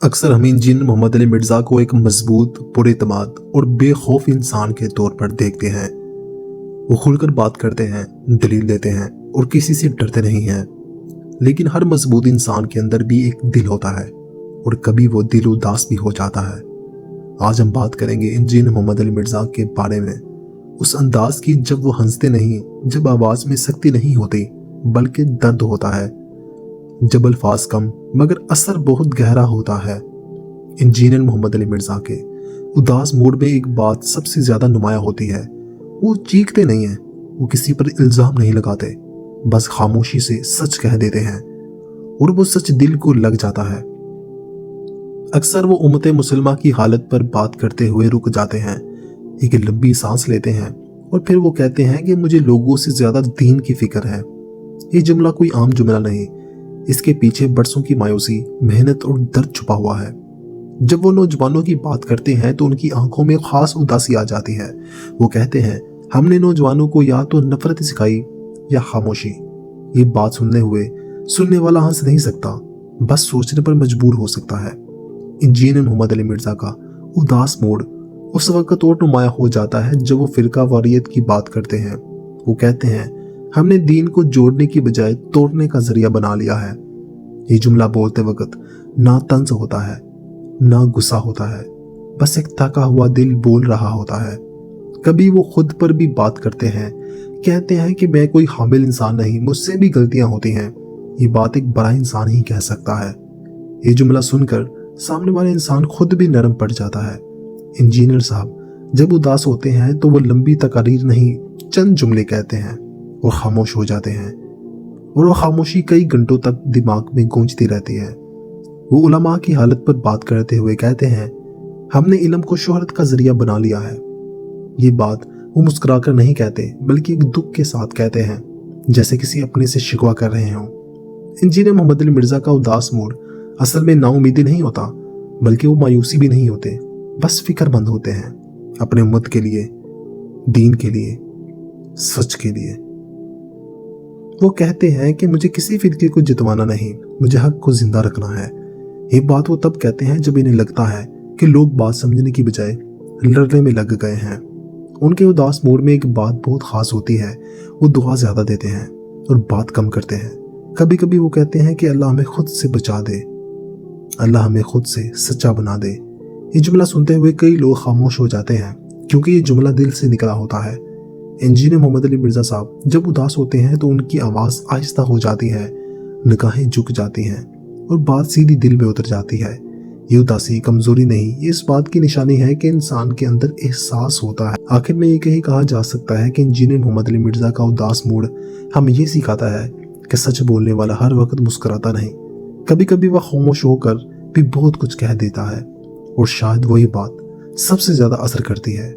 अक्सर हम इंजीनियर मोहम्मद अली मिर्जा को एक मजबूत, पुरएतमाद और बेखौफ इंसान के तौर पर देखते हैं। वो खुलकर बात करते हैं, दलील देते हैं और किसी से डरते नहीं हैं। लेकिन हर मजबूत इंसान के अंदर भी एक दिल होता है और कभी वो दिल उदास भी हो जाता है। आज हम बात करेंगे इंजीनियर मोहम्मद अली मिर्जा के बारे में, उस अंदाज की जब वो हंसते नहीं, जब आवाज में सख्ती नहीं होती बल्कि दर्द होता है, जब अल्फाज कम मगर असर बहुत गहरा होता है। इंजीनियर मोहम्मद अली मिर्जा के उदास मूड में एक बात सबसे ज्यादा नुमाया होती है। वो चीखते नहीं हैं, वो किसी पर इल्जाम नहीं लगाते, बस खामोशी से सच कह देते हैं और वो सच दिल को लग जाता है। अक्सर वो उम्मत मुसलमा की हालत पर बात करते हुए रुक जाते हैं, एक लंबी सांस लेते हैं और फिर वो कहते हैं कि मुझे लोगों से ज्यादा दीन की फिक्र है। ये जुमला कोई आम जुमला नहीं, इसके पीछे बरसों की मायूसी, मेहनत और दर्द छुपा हुआ है। जब वो नौजवानों की बात करते हैं तो उनकी आंखों में खास उदासी आ जाती है। वो कहते हैं, हमने नौजवानों को या तो नफरत सिखाई या खामोशी। ये बात सुनने हुए सुनने वाला हंस नहीं सकता, बस सोचने पर मजबूर हो सकता है। इंजीनियर मोहम्मद अली मिर्जा का उदास मूड उस वक्त और नुमाया हो जाता है जब वो फिरका वारियत की बात करते हैं। वो कहते हैं, हमने दीन को जोड़ने की बजाय तोड़ने का जरिया बना लिया है। ये जुमला बोलते वक्त ना तंज होता है, ना गुस्सा होता है, बस एक थका हुआ दिल बोल रहा होता है। कभी वो खुद पर भी बात करते हैं, कहते हैं कि मैं कोई हामिल इंसान नहीं, मुझसे भी गलतियां होती हैं। ये बात एक बड़ा इंसान ही कह सकता है। ये जुमला सुनकर सामने वाले इंसान खुद भी नरम पड़ जाता है। इंजीनियर साहब जब उदास होते हैं तो वो लंबी तकारीर नहीं, चंद जुमले कहते हैं और खामोश हो जाते हैं, और वो खामोशी कई घंटों तक दिमाग में गूंजती रहती है। वो उलमा की हालत पर बात करते हुए कहते हैं, हमने इल्म को शोहरत का जरिया बना लिया है। ये बात वो मुस्कुराकर नहीं कहते बल्कि एक दुख के साथ कहते हैं, जैसे किसी अपने से शिकवा कर रहे हों। इंजीनियर मोहम्मद अली मिर्जा का उदास मूड असल में नाउमीदी नहीं होता, बल्कि वो मायूसी भी नहीं होते, बस फिक्रमंद होते हैं अपने उम्मत के लिए, दीन के लिए, सच के लिए। वो कहते हैं कि मुझे किसी फिरके को जितवाना नहीं, मुझे हक को जिंदा रखना है। ये बात वो तब कहते हैं जब इन्हें लगता है कि लोग बात समझने की बजाय लड़ने में लग गए हैं। उनके उदास मूड में एक बात बहुत खास होती है, वो दुआ ज्यादा देते हैं और बात कम करते हैं। कभी कभी वो कहते हैं कि अल्लाह हमें खुद से बचा दे, अल्लाह हमें खुद से सच्चा बना दे। ये जुमला सुनते हुए कई लोग खामोश हो जाते हैं क्योंकि ये जुमला दिल से निकला होता है। इंजीनियर मोहम्मद अली मिर्जा साहब जब उदास होते हैं तो उनकी आवाज आहिस्ता हो जाती है, निगाहें झुक जाती हैं और बात सीधी दिल में उतर जाती है। ये उदासी कमजोरी नहीं, ये इस बात की निशानी है कि इंसान के अंदर एहसास होता है। आखिर में ये कहीं कहा जा सकता है कि इंजीनियर मोहम्मद अली मिर्जा का उदास मूड हमें ये सिखाता है कि सच बोलने वाला हर वक्त मुस्कुराता नहीं, कभी कभी वह खामोश होकर भी बहुत कुछ कह देता है, और शायद वही बात सबसे ज्यादा असर करती है।